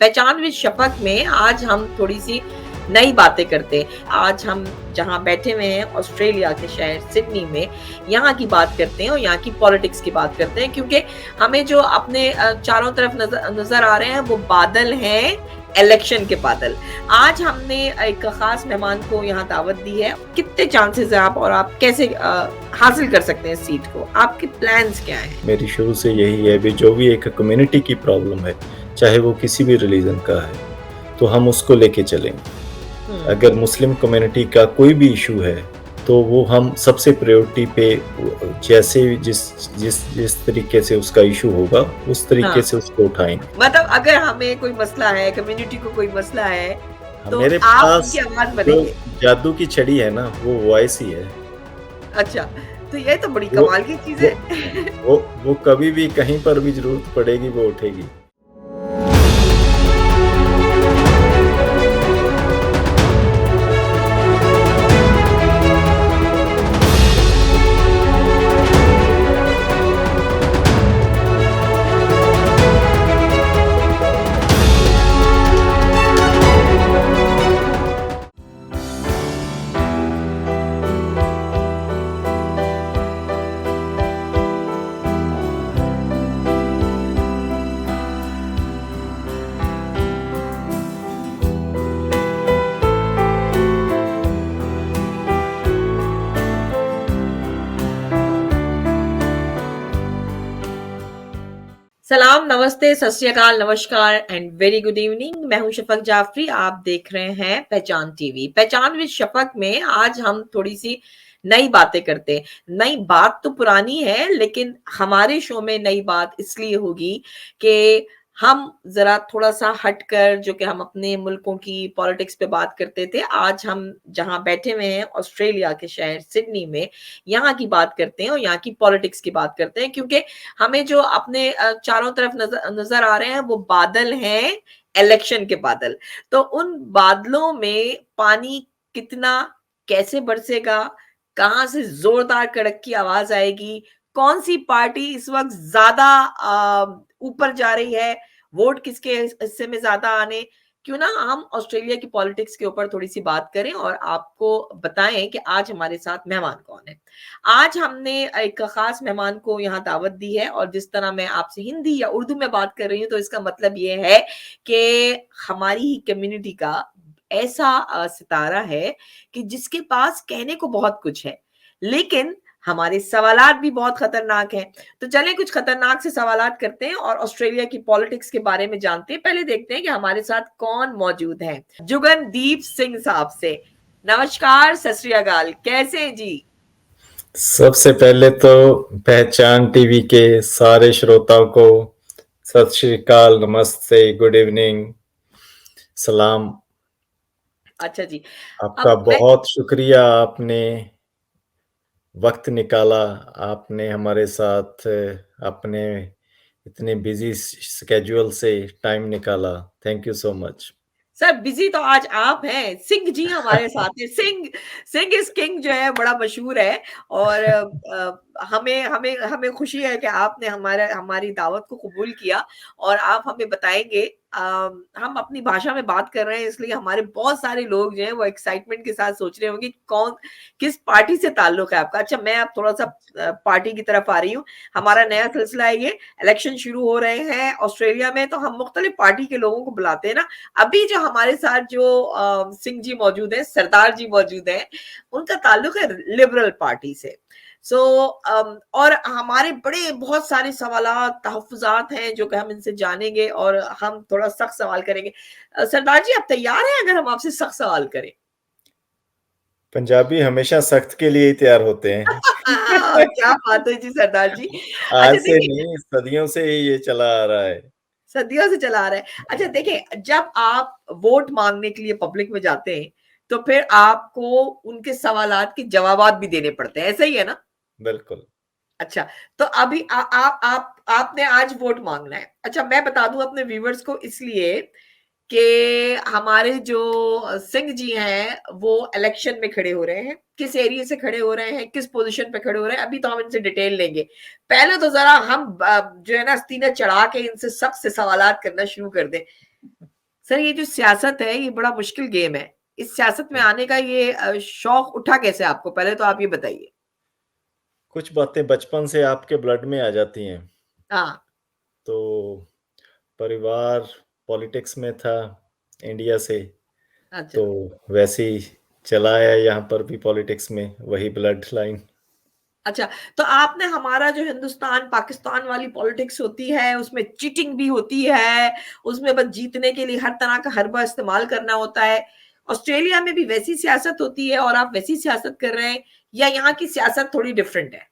पहचान विद शफक में आज हम थोड़ी-सी नई बातें करते हैं। आज हम जहाँ बैठे हुए हैं ऑस्ट्रेलिया के शहर सिडनी में, यहाँ की बात करते हैं और यहाँ की पॉलिटिक्स की बात करते हैं क्योंकि हमें जो अपने चारों तरफ नज़र आ रहे हैं वो बादल हैं, इलेक्शन के बादल। आज हमने एक ख़ास मेहमान को यहाँ दावत दी है। कितने चांसेस हैं आप कैसे हासिल कर सकते हैं इस सीट को? आपके प्लान्स क्या हैं? मेरी शुरू से यही है भी जो भी एक कम्युनिटी की प्रॉब्लम है, चाहे वो किसी भी रिलीजन का है, तो हम उसको लेके चलेंगे। अगर मुस्लिम कम्युनिटी का कोई भी इशू है, तो वो हम सबसे प्रायोरिटी पे जैसे जिस तरीके से उसका इशू होगा, उस तरीके से उसको उठाएंगे। मतलब अगर हमें कोई मसला है, कम्युनिटी को कोई मसला है, तो मेरे आप पास उनकी आवाज जो बनेंगे। जादू की छड़ी है ना, वो वॉइस ही है। अच्छा, तो ये तो बड़ी वो कमाल की चीज वो है। वो कभी भी कहीं पर भी जरूरत पड़ेगी, वो उठेगी। सलाम, नमस्ते, सत श्री अकाल, नमस्कार एंड वेरी गुड इवनिंग। मैं हूं शफक जाफरी। आप देख रहे हैं पहचान टीवी। पहचान विद शफक में आज हम थोड़ी-सी नई बातें करते हैं। नई बात तो पुरानी है, लेकिन हमारे शो में नई बात इसलिए होगी कि हम ज़रा थोड़ा-सा हटकर जो कि हम अपने मुल्कों की पॉलिटिक्स पे बात करते थे, आज हम जहाँ बैठे हुए हैं ऑस्ट्रेलिया के शहर सिडनी में, यहाँ की बात करते हैं और यहाँ की पॉलिटिक्स की बात करते हैं क्योंकि हमें जो अपने चारों तरफ नज़र आ रहे हैं वो बादल हैं, इलेक्शन के बादल। तो उन बादलों में पानी कितना, कैसे बरसेगा, कहाँ से ज़ोरदार कड़क की आवाज़ आएगी, कौन-सी पार्टी इस वक़्त ज़्यादा ऊपर जा रही है, वोट किसके हिस्से में ज़्यादा आने, क्यों ना हम ऑस्ट्रेलिया की पॉलिटिक्स के ऊपर थोड़ी-सी बात करें और आपको बताएँ कि आज हमारे साथ मेहमान कौन है। आज हमने एक ख़ास मेहमान को यहाँ दावत दी है और जिस तरह मैं आपसे हिंदी या उर्दू में बात कर रही हूँ, तो इसका मतलब ये है कि हमारी ही कम्युनिटी का ऐसा सितारा है कि जिसके पास कहने को बहुत कुछ है, लेकिन हमारे सवालात भी बहुत खतरनाक हैं। तो चलें कुछ खतरनाक से सवालात करते हैं और ऑस्ट्रेलिया की पॉलिटिक्स के बारे में जानते हैं। पहले देखते हैं कि हमारे साथ कौन मौजूद हैं। जुगनदीप सिंह साहब से। नमस्कार, सत श्री अकाल, कैसे हैं जी? सबसे पहले तो पहचान टीवी के सारे श्रोताओं को सत श्री अकाल, नमस्ते, गुड इवनिंग, सलाम। अच्छा जी। आपका अब मैं बहुत शुक्रिया, आपने वक्त निकाला, आपने हमारे साथ अपने इतने बिजी स्केड्यूल से टाइम निकाला। Thank you so much. Sir busy तो आज आप हैं, सिंह जी हमारे साथ हैं। सिंह सिंह इज़ किंग जो है बड़ा मशहूर है और हमें हमें हमें खुशी है कि आपने हमारी दावत को कबूल किया और आप हमें बताएँगे। हम अपनी भाषा में बात कर रहे हैं इसलिए हमारे बहुत सारे लोग जो हैं वो एक्साइटमेंट के साथ सोच रहे होंगे कौन किस पार्टी से ताल्लुक है आपका। अच्छा, मैं अब थोड़ा-सा पार्टी की तरफ आ रही हूँ। हमारा नया सिलसिला है ये, इलेक्शन शुरू हो रहे हैं ऑस्ट्रेलिया में तो हम मुख्तलिफ पार्टी के लोगों को बुलाते हैं ना। अभी जो हमारे साथ जो सिंह जी मौजूद हैं, सरदार जी मौजूद हैं, उनका ताल्लुक है लिबरल पार्टी से। सो और हमारे बड़े बहुत सारे सवालात, तहफ़्फ़ुज़ात हैं जो कि हम इनसे जानेंगे और हम थोड़ा सख्त सवाल करेंगे। सरदार जी, आप तैयार हैं अगर हम आपसे सख्त सवाल करें? पंजाबी हमेशा सख्त के लिए ही तैयार होते हैं। क्या बात है जी सरदार जी। आज अच्छा से देखिए, नहीं, सदियों से ही ये चला आ रहा है। सदियों से चला आ रहा है। अच्छा देखिए, जब आप वोट माँगने के लिए पब्लिक में जाते हैं, तो फिर आपको उनके सवालात के जवाबात भी देने पड़ते हैं, ऐसा ही है ना? बिल्कुल। अच्छा, तो अभी आपने आज वोट माँगना है। अच्छा, मैं बता दूँ अपने व्यूअर्स को इसलिए कि हमारे जो सिंह जी हैं, वो इलेक्शन में खड़े हो रहे हैं। किस एरिया से खड़े हो रहे हैं, किस पोज़ीशन पे खड़े हो रहे हैं, अभी तो हम इनसे डिटेल लेंगे। पहले तो ज़रा हम जो है ना सीना चढ़ा के इनसे सख्त से सवालात करना शुरू कर दें। सर ये जो सियासत है ये बड़ा मुश्किल गेम है। इस सियासत में आने का ये शौक उठा कैसे आपको? पहले तो आप ये बताइए। कुछ बातें बचपन से आपके ब्लड में आ जाती हैं। हाँ, तो परिवार पॉलिटिक्स में था इंडिया से, अच्छा। तो वैसे ही चला आया यहाँ पर भी पॉलिटिक्स में, वही ब्लड लाइन। अच्छा, तो आपने हमारा जो हिंदुस्तान-पाकिस्तान वाली पॉलिटिक्स होती है, उसमें चीटिंग भी होती है, उसमें बस जीतने के लिए हर तरह का हरबा इस्तेमाल करना होता है। ऑस्ट्रेलिया में भी वैसी सियासत होती है और आप वैसी सियासत कर रहे हैं या यहाँ की सियासत थोड़ी डिफरेंट है?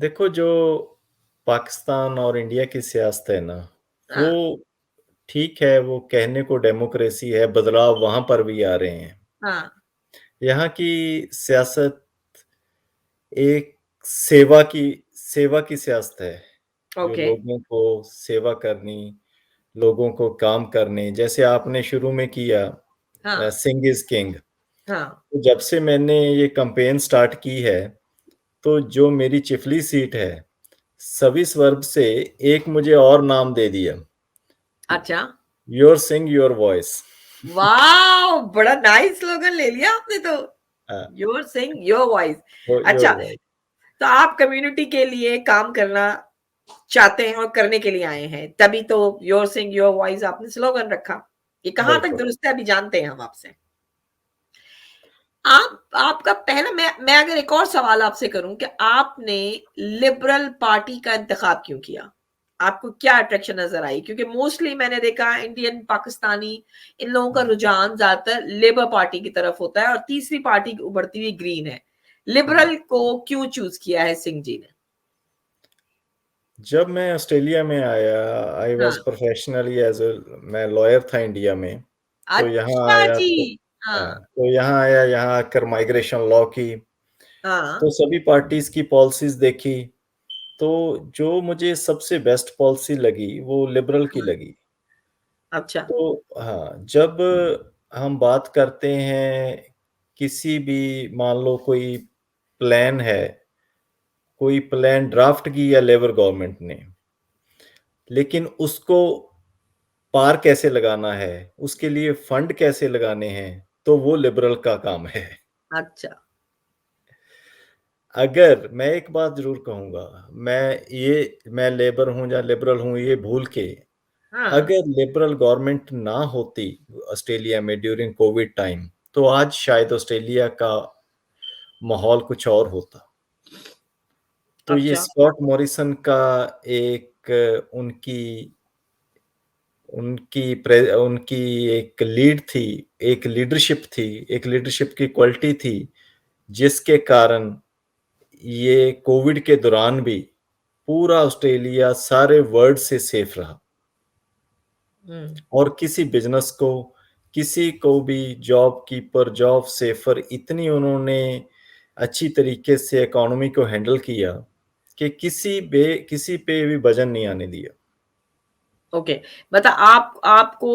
देखो, जो पाकिस्तान और इंडिया की सियासत है ना, वो हाँ, ठीक है, वो कहने को डेमोक्रेसी है, बदलाव वहां पर भी आ रहे हैं। हाँ, यहाँ की सियासत एक सेवा की सियासत है, जो ओके। लोगों को सेवा करनी, लोगों को काम करने, जैसे आपने शुरू में किया हाँ, सिंह इज किंग। हाँ। तो जब से मैंने ये कैंपेन स्टार्ट की है, तो जो मेरी चिफली सीट है, सभी स्वर्ग से एक मुझे और नाम दे दिया, अच्छा। Your sing your voice. Wow! बड़ा नाइस स्लोगन ले लिया आपने तो। Your sing your voice. Your अच्छा, वॉइस। तो आप कम्युनिटी के लिए काम करना चाहते हैं और करने के लिए आए हैं, तभी तो योर सिंग योर वॉइस आपने स्लोगन रखा। ये कहाँ तक बिल्कुल। दुरुस्त है अभी जानते हैं हम आपसे। आप आपका पहला मैं अगर एक और सवाल आपसे करूं कि आपने लिबरल पार्टी का इंतखाब क्यों किया? आपको क्या अट्रैक्शन नजर आई? क्योंकि मोस्टली मैंने देखा इंडियन, पाकिस्तानी, इन लोगों का रुझान ज्यादातर लेबर पार्टी की तरफ होता है और तीसरी पार्टी उभरती हुई ग्रीन है। लिबरल को क्यों चूज किया है सिंह जी ने? जब मैं ऑस्ट्रेलिया में आया, आई हाँ। वॉज प्रोफेशनली एज ए, मैं लॉयर था इंडिया में। तो यहाँ अच्छा आया जी। तो हाँ। तो यहाँ आया, यहाँ आकर माइग्रेशन लॉ की, हाँ। तो सभी पार्टीज की पॉलिसीज देखी। तो जो मुझे सबसे बेस्ट पॉलिसी लगी वो लिबरल की हाँ। लगी। अच्छा। तो हाँ, जब हम बात करते हैं, किसी भी, मान लो कोई प्लान है, कोई प्लान ड्राफ्ट की या लेबर गवर्नमेंट ने, लेकिन उसको पार कैसे लगाना है, उसके लिए फंड कैसे लगाने हैं, तो वो लिबरल का काम है। अच्छा। अगर मैं एक बात जरूर कहूंगा, मैं लेबर हूं या लिबरल हूं ये भूल के, हाँ। अगर लिबरल गवर्नमेंट ना होती ऑस्ट्रेलिया में ड्यूरिंग कोविड टाइम, तो आज शायद ऑस्ट्रेलिया का माहौल कुछ और होता। तो ये अच्छा। स्कॉट मॉरिसन का एक उनकी उनकी एक लीड थी, एक लीडरशिप थी, एक लीडरशिप की क्वालिटी थी, जिसके कारण ये कोविड के दौरान भी पूरा ऑस्ट्रेलिया सारे वर्ल्ड से सेफ रहा। हम्म। और किसी बिजनेस को, किसी को भी जॉब कीपर, जॉब सेफर, इतनी उन्होंने अच्छी तरीके से इकोनॉमी को हैंडल किया कि किसी पे भी वजन नहीं आने दिया। ओके। मतलब आपको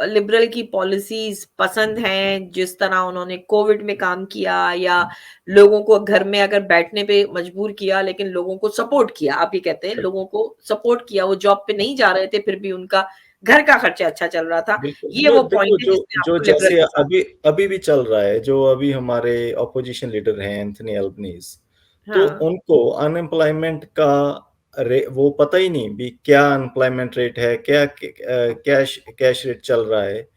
लिबरल की पॉलिसीज पसंद हैं, जिस तरह उन्होंने कोविड में काम किया या लोगों को घर में अगर बैठने पे मजबूर किया लेकिन लोगों को सपोर्ट किया, आप ये कहते हैं लोगों को सपोर्ट किया, वो जॉब पे नहीं जा रहे थे फिर भी उनका घर का खर्चा अच्छा चल रहा था। बिल्कुल। ये जो वो देखो, पॉइंट है जो जिसमें जो आपको लिबरल जैसे पसंद अभी अभी भी चल रहा है, जो अभी हमारे ऑपोजिशन लीडर हैं एंथनी एल्बनीज, है। तो हाँ। उनको अनएम्प्लॉयमेंट का वो पता ही नहीं भी क्या अनएम्प्लॉयमेंट रेट है, क्या कैश कैश रेट चल रहा है।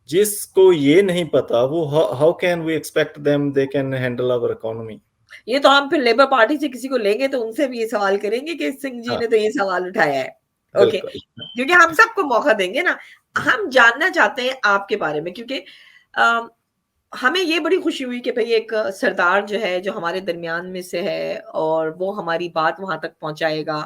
जिसको ये नहीं पता, वो how can we expect them they can handle our economy. ये तो हम फिर लेबर पार्टी से किसी को लेंगे तो उनसे भी ये सवाल करेंगे कि सिंह जी हाँ, ने तो ये सवाल उठाया है। ओके। बिल्कुल। क्योंकि हम सबको मौका देंगे ना। हम जानना चाहते हैं आपके बारे में क्योंकि अ, हमें ये बड़ी खुशी हुई कि भई एक सरदार जो है, जो हमारे दरमियान में से है और वो हमारी बात वहाँ तक पहुँचाएगा।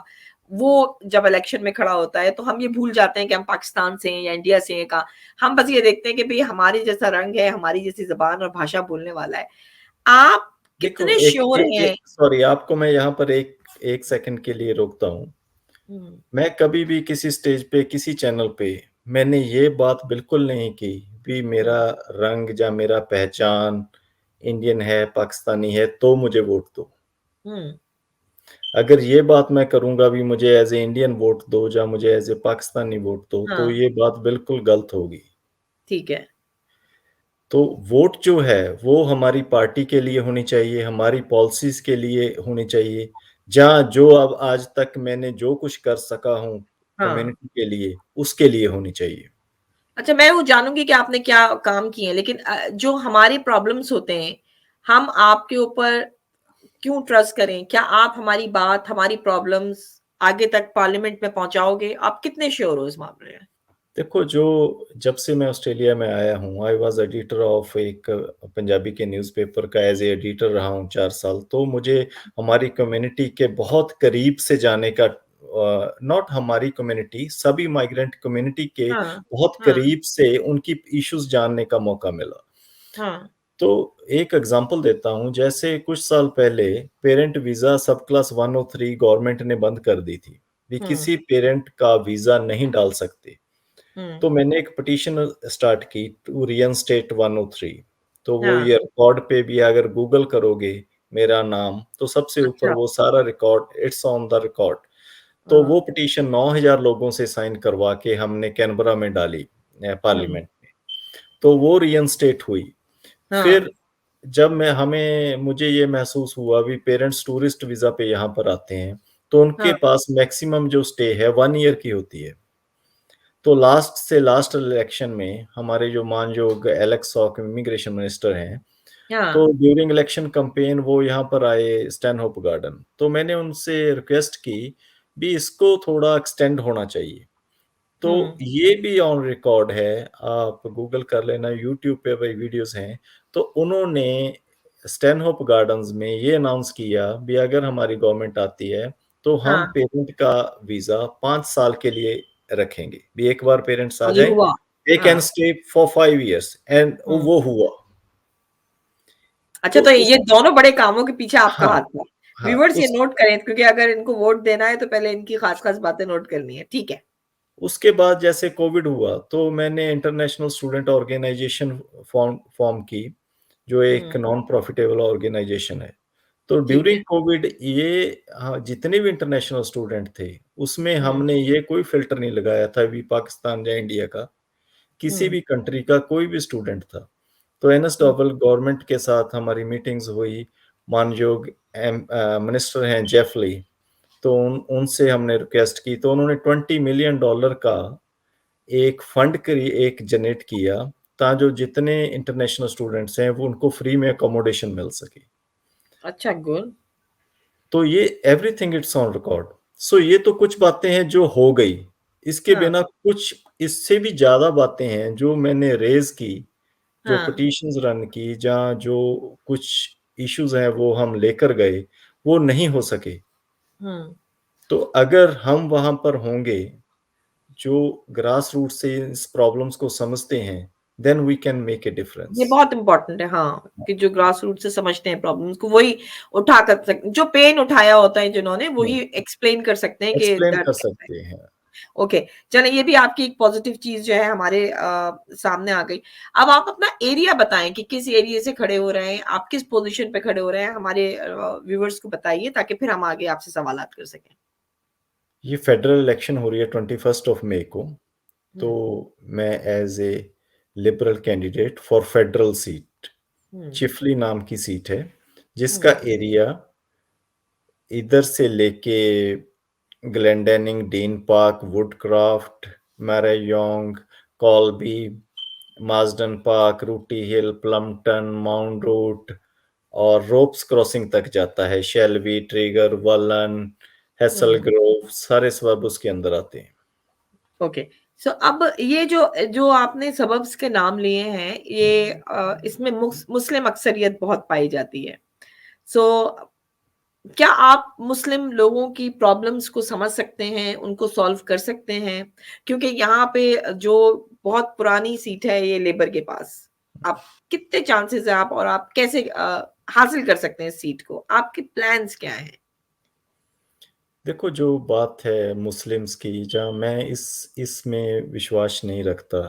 वो जब इलेक्शन में खड़ा होता है, तो हम ये भूल जाते हैं कि हम पाकिस्तान से हैं या इंडिया से हैं का। हम बस ये देखते हैं कि भई हमारे जैसा रंग है, हमारी जैसी ज़ुबान और भाषा बोलने वाला है। आप देखो, कितने एक श्योर हैं? सॉरी, आपको मैं यहाँ पर एक सेकंड के लिए रोकता हूँ। हुँ। मैं कभी भी किसी स्टेज पे, किसी चैनल पे, मैंने ये बात बिल्कुल नहीं की भी मेरा हुँ। रंग या मेरा पहचान इंडियन है, पाकिस्तानी है, तो मुझे वोट दो। हुँ। अगर ये बात मैं करूँगा भी मुझे एज़ ए इंडियन वोट दो या मुझे एज़ ए पाकिस्तानी वोट दो, तो हाँ, ये बात बिल्कुल गलत होगी। ठीक है। तो वोट जो है वो हमारी पार्टी के लिए होनी चाहिए, हमारी पॉलिसीज़ के लिए होनी चाहिए। जहाँ जो अब आज तक मैंने जो कुछ कर सका हूँ हाँ। कम्युनिटी के लिए, उसके लिए होनी चाहिए। अच्छा, मैं वो जानूँगी कि आपने क्या काम किए हैं, लेकिन जो हमारे प्रॉब्लम्स होते हैं, हम आपके ऊपर क्यों ट्रस्ट करें? क्या आप हमारी बात, हमारी प्रॉब्लम्स आगे तक पार्लियामेंट में पहुँचाओगे? आप कितने श्योर हो इस मामले में? देखो, जो जब से मैं ऑस्ट्रेलिया में आया हूँ, आई वाज़ एडिटर ऑफ एक पंजाबी के न्यूज़पेपर का एज़ ए एडिटर रहा हूँ 4 साल। तो मुझे हमारी कम्युनिटी के बहुत करीब से जाने का नॉट हमारी कम्युनिटी, सभी माइग्रेंट कम्युनिटी के हाँ, बहुत हाँ, करीब से उनकी इश्यूज़ जानने का मौका मिला। हाँ, तो एक एग्ज़ाम्पल देता हूँ, जैसे कुछ साल पहले पेरेंट वीज़ा सब क्लास 103 गवर्नमेंट ने बंद कर दी थी। भी हुँ, किसी पेरेंट का वीज़ा नहीं डाल सकते। हुँ, तो मैंने एक पिटीशन स्टार्ट की टू रिइंस्टेट 103। तो वो हाँ, ये रिकॉर्ड पे भी अगर गूगल करोगे मेरा नाम, तो सबसे ऊपर अच्छा, वो सारा record, it's on the record. तो हाँ, वो पिटीशन 9000 लोगों से साइन करवा के हमने कैनबरा में डाली हुँ, पार्लियामेंट में। तो वो रिइंस्टेट हुई। हाँ, फिर जब मुझे ये महसूस हुआ भी पेरेंट्स टूरिस्ट वीज़ा पे यहाँ पर आते हैं, तो उनके हाँ, पास मैक्सिमम जो स्टे है 1 ईयर की होती है। तो लास्ट से लास्ट इलेक्शन में हमारे जो मानयोग एलेक्स हॉक इमिग्रेशन मिनिस्टर हैं, हाँ, तो ड्यूरिंग इलेक्शन कैंपेन वो यहाँ पर आए स्टैनहोप गार्डन। तो मैंने उनसे रिक्वेस्ट की भी इसको थोड़ा एक्सटेंड होना चाहिए। तो हुँ, ये भी ऑन रिकॉर्ड है, आप गूगल कर लेना, यूट्यूब पे वही वीडियोज़ हैं। तो उन्होंने स्टैनहोप गार्डन्स में ये अनाउंस किया भी अगर हमारी गवर्नमेंट आती है, तो हम हाँ, पेरेंट का वीज़ा 5 साल के लिए रखेंगे। भी एक बार पेरेंट्स आ और ये जाएँ, हुआ? दे कैन हाँ, स्टे फॉर 5 इयर्स एंड हुँ। वो हुआ। अच्छा, तो तो उस ये दोनों बड़े कामों के पीछे आपका हाँ, हाथ था। हाँ, व्यूअर्स ये नोट करें क्योंकि अगर इनको वोट देना है तो पहले इनकी खास-खास बातें नोट करनी है। ठीक है। उसके बाद जैसे कोविड हुआ, तो मैंने international student organisation form form की, जो एक हुँ, नॉन प्रॉफिटेबल ऑर्गेनाइजेशन है। तो ठीक ड्यूरिंग है। कोविड ये हाँ, जितने भी इंटरनेशनल स्टूडेंट थे, उसमें हुँ, हमने ये कोई फ़िल्टर नहीं लगाया था भी पाकिस्तान या इंडिया का, किसी हुँ, भी कंट्री का कोई भी स्टूडेंट था। तो हुँ, एनएसडब्ल्यू गवर्नमेंट के साथ हमारी मीटिंग्स हुई, मानयोग मिनिस्टर हैं जेफ ली, तो उनसे हमने रिक्वेस्ट की, तो उन्होंने $20 मिलियन का एक जनरेट किया, जो जितने इंटरनेशनल स्टूडेंट्स हैं, वो उनको फ्री में अकोमोडेशन मिल सके। अच्छा गुड। तो ये एवरीथिंग इट्स ऑन रिकॉर्ड। सो ये तो कुछ बातें हैं जो हो गई। इसके हाँ, बिना कुछ इससे भी ज़्यादा बातें हैं जो मैंने रेज़ की, जो हाँ, पिटीशंस रन की, जहाँ जो कुछ इश्यूज़ हैं वो हम लेकर गए, वो नहीं हो सके। हुँ। तो अगर हम वहाँ पर होंगे, जो ग्रास रूट से इस प्रॉब्लम्स को समझते हैं, then we can make a ये डिफरेंस। बहुत इम्पोर्टेंट है, हाँ, कि जो ग्रास रूट से समझते हैं प्रॉब्लम्स को वही उठा कर सक जो पेन उठाया होता है जिन्होंने वही एक्सप्लेन कर सकते हैं कि एक्सप्लेन दैट कर सकते हैं। ओके, चलिए ये भी आपकी एक पॉजिटिव चीज़ जो है हमारे सामने आ गई। अब आप अपना एरिया बताएँ कि किस एरिया से खड़े हो रहे हैं, आप किस पोज़ीशन पे खड़े हो रहे हैं, हमारे व्यूअर्स को बताइए ताकि फिर हम आगे आपसे सवालात कर सकें। ये फेडरल इलेक्शन हो रही है 21st ऑफ मई को, तो हुँ, मैं as a liberal candidate for federal seat, हुँ, चिफली नाम की सीट है, जिसका हुँ, एरिया इधर से लेके Glendenning, Dean Park, Woodcroft, Marayong, Colebee, Marsden Park, Rooty Hill, Plumpton, Mount Druitt और रोप्स क्रॉसिंग तक जाता है। शेल्बी, ट्रिगर, वलन, हेसल हुँ। ग्रोव सारे सबब उसके अंदर आते हैं। ओके, सो अब ये जो जो आपने सबब्स के नाम लिए हैं, ये इसमें मुस्लिम अक्सरियत बहुत पाई जाती है। सो क्या आप मुस्लिम लोगों की प्रॉब्लम्स को समझ सकते हैं, उनको सॉल्व कर सकते हैं? क्योंकि यहाँ पे जो बहुत पुरानी सीट है ये लेबर के पास। आप कितने चांसेज़ हैं आप और आप कैसे हासिल कर सकते हैं इस सीट को? आपके प्लान्स क्या हैं? देखो, जो बात है मुस्लिम्स की, जहाँ मैं इसमें विश्वास नहीं रखता।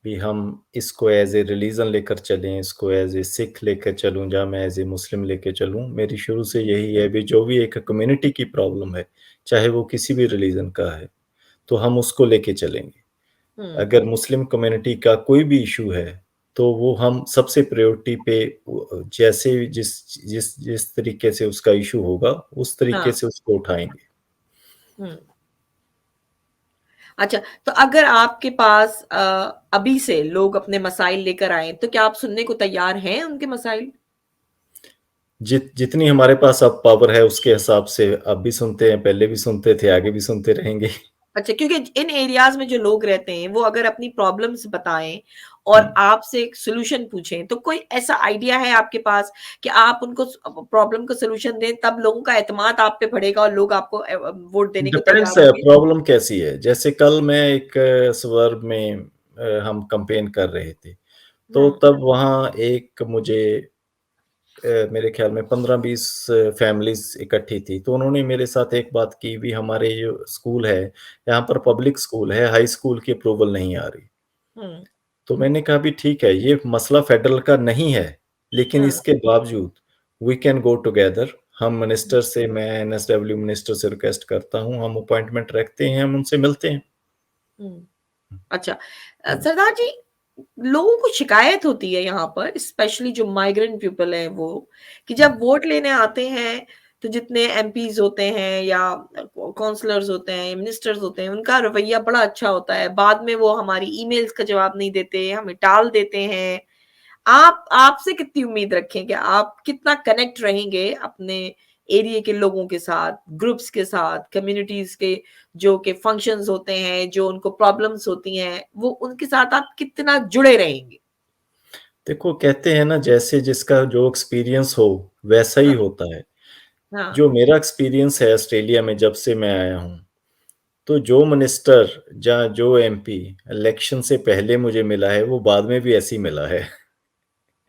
भी हम इसको एज ए रिलीजन लेकर चलें, इसको एज ए सिख लेकर चलूं, या मैं एज ए मुस्लिम लेकर चलूं। मेरी शुरू से यही है भी, जो भी एक कम्युनिटी की प्रॉब्लम है, चाहे वो किसी भी रिलीजन का है, तो हम उसको लेके चलेंगे। हम्म। अगर मुस्लिम कम्युनिटी का कोई भी इशू है, तो वो हम सबसे प्रायोरिटी पे, जैसे जिस जिस जिस तरीके से उसका इशू होगा, उस तरीके हाँ। से उसको उठाएंगे। हम्म। अच्छा, तो अगर आपके पास अभी से लोग अपने मसाइल लेकर आए, तो क्या आप सुनने को तैयार हैं उनके मसाइल? जितनी हमारे पास अब पावर है, उसके हिसाब से अब भी सुनते हैं, पहले भी सुनते थे, आगे भी सुनते रहेंगे। अच्छा, क्योंकि इन एरियाज़ में जो लोग रहते हैं, वो अगर अपनी प्रॉब्लम्स बताएँ और हम्म। आपसे एक सॉल्यूशन पूछें, तो कोई ऐसा आइडिया है आपके पास कि आप उनको प्रॉब्लम का सॉल्यूशन दें, तब लोगों का एतमाद आप पे बढ़ेगा और लोग आपको वोट देने को डिपेंड्स तैयार है होंगे? प्रॉब्लम कैसी है। जैसे कल मैं एक सवर्ब में हम कंपेन कर रहे थे, तो हुँ, तब वहाँ एक मुझे मेरे ख्याल में 15-20 फैमिलीज़ इकट्ठी थी। तो उन्होंने मेरे साथ एक बात की भी, हमारे जो स्कूल है, यहाँ पर पब्लिक स्कूल है, हाई स्कूल की अप्रूवल नहीं आ रही। हुँ, तो मैंने कहा भी ठीक है, ये मसला फेडरल का नहीं है, लेकिन हाँ, इसके बावजूद वी कैन गो टुगेदर। हम हुँ, मिनिस्टर से, मैं एनएसडब्ल्यू मिनिस्टर से रिक्वेस्ट करता हूँ, हम अपॉइंटमेंट रखते हैं, हम उनसे मिलते हैं। हुँ। अच्छा, हुँ, सरदार जी, लोगों को शिकायत होती है यहाँ पर, स्पेशली जो माइग्रेंट पीपल हैं वो, कि हुँ। जब वोट लेने आते हैं, तो जितने एमपीज़ होते हैं या काउंसलर्स होते हैं, मिनिस्टर्स होते हैं, उनका रवैया बड़ा अच्छा होता है। बाद में वो हमारी ईमेल्स का जवाब नहीं देते, हमें टाल देते हैं। आप आपसे कितनी उम्मीद रखें कि आप कितना कनेक्ट रहेंगे अपने एरिया के लोगों के साथ, ग्रुप्स के साथ, कम्युनिटीज़ के जो के फंक्शंस होते हैं, जो उनको प्रॉब्लम्स होती हैं, वो उनके साथ आप कितना जुड़े रहेंगे? देखो, कहते हैं ना, जैसे जिसका जो एक्सपीरियंस हो, वैसा ही हाँ, होता है। हाँ, जो मेरा एक्सपीरियंस है ऑस्ट्रेलिया में जब से मैं आया हूँ, तो जो मिनिस्टर या जो एमपी इलेक्शन से पहले मुझे मिला है, वो बाद में भी ऐसे ही मिला है।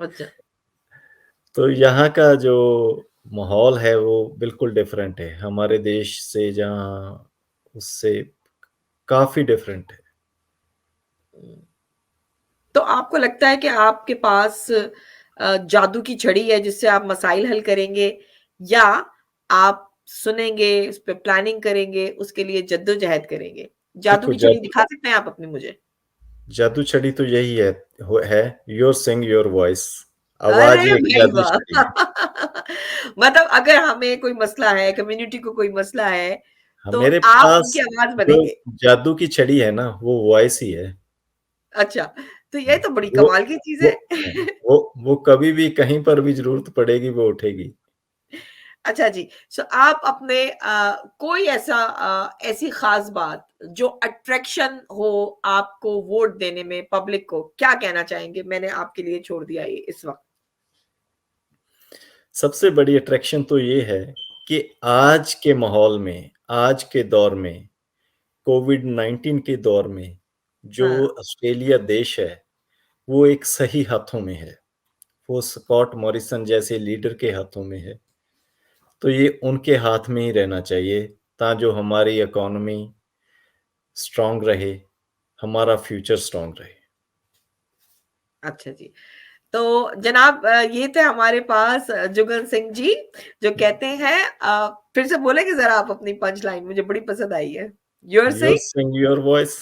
अच्छा। तो यहाँ का जो माहौल है, वो बिल्कुल डिफरेंट है हमारे देश से, जहाँ उससे काफ़ी डिफरेंट है। हुँ। तो आपको लगता है कि आपके पास जादू की छड़ी है जिससे आप मसाइल हल करेंगे, या आप सुनेंगे, उस पे प्लानिंग करेंगे, उसके लिए जद्दोजहद करेंगे? जादू देखो, की छड़ी दिखा सकते हैं आप अपनी मुझे? जादू छड़ी तो यही है, योर सिंग योर वॉइस। अरे आवाज़ ही एक भाई जादू वाह! छड़ी है। मतलब अगर हमें कोई मसला है, कम्युनिटी को कोई मसला है, हाँ, तो मेरे आप पास उनकी आवाज़ जो बनेंगे। जादू की छड़ी है ना, वो वॉइस ही है। अच्छा, तो ये तो बड़ी वो कमाल की चीज़ वो है। हाँ, वो कभी भी कहीं पर भी ज़रूरत पड़ेगी, वो उठेगी। अच्छा जी, सो आप अपने कोई ऐसा ऐसी ख़ास बात जो अट्रैक्शन हो आपको वोट देने में पब्लिक को, क्या कहना चाहेंगे? मैंने आपके लिए छोड़ दिया ये इस वक़्त। सबसे बड़ी अट्रैक्शन तो ये है कि आज के माहौल में, आज के दौर में, कोविड-19 के दौर में, जो हाँ, ऑस्ट्रेलिया देश है, वो एक सही हाथों में है। वो स्कॉट मॉरिसन जैसे लीडर के हाथों में है। तो ये उनके हाथ में ही रहना चाहिए, जो हमारी इकोनॉमी स्ट्रॉन्ग रहे, हमारा फ्यूचर स्ट्रॉन्ग रहे। अच्छा जी। तो जनाब, ये थे हमारे पास जुगल सिंह जी, जो कहते हैं फिर से बोलेंगे ज़रा आप अपनी पंच लाइन? मुझे बड़ी पसंद आई है। Your your sing sing your voice.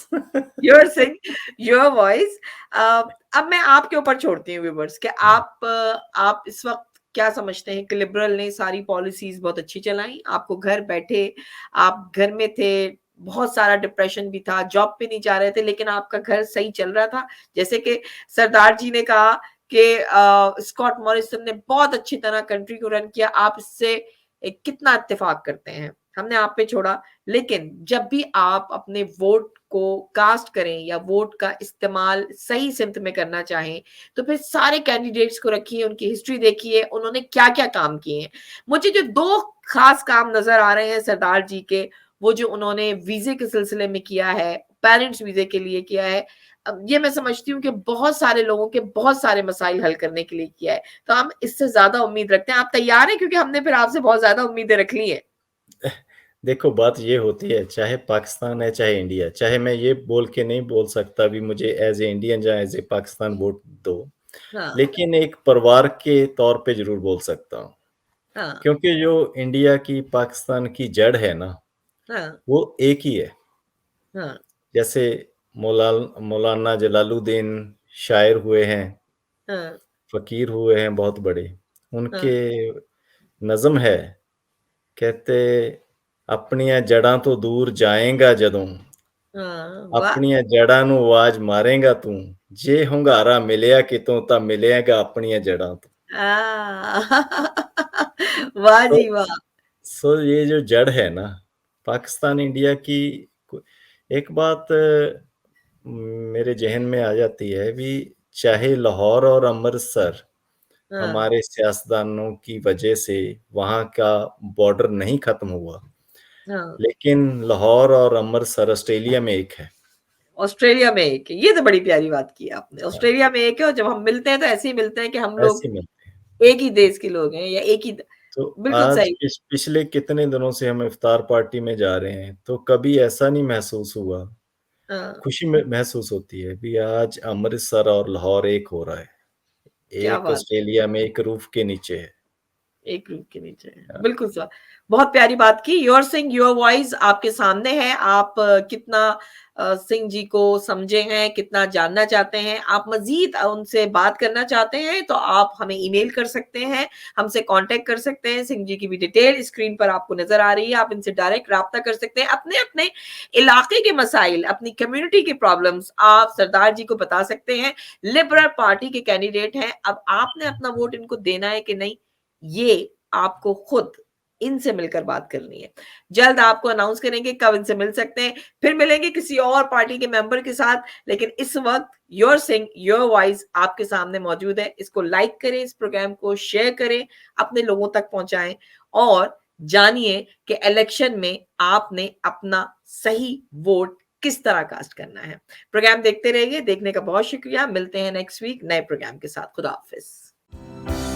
Your sing your voice. अब मैं आपके ऊपर छोड़ती हूँ व्यूअर्स कि आप इस वक्त क्या समझते हैं कि लिबरल ने सारी पॉलिसीज बहुत अच्छी चलाई, आपको घर बैठे, आप घर में थे, बहुत सारा डिप्रेशन भी था, जॉब पे नहीं जा रहे थे, लेकिन आपका घर सही चल रहा था, जैसे कि सरदार जी ने कहा कि स्कॉट मॉरिसन ने बहुत अच्छी तरह कंट्री को रन किया, आप इससे कितना इत्तेफाक करते हैं? हमने आप पे छोड़ा, लेकिन जब भी आप अपने वोट को कास्ट करें या वोट का इस्तेमाल सही सिमत में करना चाहें, तो फिर सारे कैंडिडेट्स को रखिए, उनकी हिस्ट्री देखिए, उन्होंने क्या-क्या काम किए हैं। मुझे जो 2 खास काम नज़र आ रहे हैं सरदार जी के, वो जो उन्होंने वीज़े के सिलसिले में किया है, पेरेंट्स वीज़े के लिए किया है, ये मैं समझती हूँ कि बहुत सारे लोगों के बहुत सारे मसाइल हल करने के लिए किया है। तो हम इससे ज़्यादा उम्मीद रखते हैं। आप तैयार हैं? क्योंकि हमने फिर आपसे बहुत ज़्यादा उम्मीदें रख ली हैं। देखो बात ये होती है, चाहे पाकिस्तान है, चाहे इंडिया, चाहे मैं ये बोल के नहीं बोल सकता भी मुझे एज़ ए इंडियन या एज़ ए पाकिस्तान वोट दो, हाँ, लेकिन एक परिवार के तौर पे ज़रूर बोल सकता हूँ। हाँ, क्योंकि जो इंडिया की, पाकिस्तान की जड़ है ना, हाँ, वो एक ही है। हाँ, जैसे मौलाना जलालुद्दीन शायर हुए हैं, हाँ, फ़कीर हुए हैं बहुत बड़े। हाँ, उनके नज़्म है, कहते अपनियां जड़ां तो दूर जाएगा जदों, हाँ, वाह! अपनियां जड़ां ਨੂੰ आवाज मारेगा तू, जे ਹੁੰਗਾਰਾ मिलिया कितों ਤਾਂ मिलेगा अपनियां जड़ां तो। वाह तो जी वाह! ये जो जड़ है ना, पाकिस्तान इंडिया की, एक बात मेरे ज़हन में आ जाती है भी, चाहे लाहौर और अमृतसर हाँ, हमारे सियासतदानों की वजह से वहाँ का बॉर्डर नहीं खत्म हुआ, हाँ, लेकिन लाहौर और अमृतसर ऑस्ट्रेलिया में एक है। ऑस्ट्रेलिया में एक है, ये तो बड़ी प्यारी बात की आपने। हाँ, ऑस्ट्रेलिया में एक है और जब हम मिलते हैं तो ऐसे ही मिलते हैं कि हम लोग ऐसे में। एक ही देश के लोग हैं या एक ही तो बिल्कुल आज सही। पिछले कितने दिनों से हम इफ्तार पार्टी में जा रहे हैं, तो कभी ऐसा नहीं महसूस हुआ, हाँ, खुशी में महसूस होती है भी आज अमृतसर और लाहौर एक हो रहा है, क्या एक बात है। ऑस्ट्रेलिया में एक रूफ के नीचे है। एक रूप के नीचे है। हाँ, बिल्कुल सर। बहुत प्यारी बात की। योर सिंह योर वॉइस आपके सामने है। आप कितना सिंह जी को समझे हैं, कितना जानना चाहते हैं। आप मज़ीद उनसे बात करना चाहते हैं तो आप हमें ईमेल कर सकते हैं, हमसे कॉन्टैक्ट कर सकते हैं। सिंह जी की भी डिटेल स्क्रीन पर आपको नज़र आ रही है। आप इनसे डायरेक्ट राब्ता कर सकते हैं। अपने-अपने इलाके के मसाइल, अपनी कम्युनिटी की प्रॉब्लम्स आप सरदार जी को बता सकते हैं। लिबरल पार्टी के कैंडिडेट हैं। अब आपने अपना वोट इनको देना है कि नहीं, ये आपको खुद इनसे मिलकर बात करनी है। जल्द आपको अनाउंस करेंगे कब इनसे मिल सकते हैं। फिर मिलेंगे किसी और पार्टी के मेंबर के साथ, लेकिन इस वक्त योर सिंह योर वॉइस आपके सामने मौजूद है। इसको लाइक करें, इस प्रोग्राम को शेयर करें, अपने लोगों तक पहुंचाएं और जानिए कि इलेक्शन में आपने अपना सही वोट किस तरह कास्ट करना है। प्रोग्राम देखते रहिए। देखने का बहुत शुक्रिया। मिलते हैं नेक्स्ट वीक नए प्रोग्राम के साथ। खुदा हाफिज।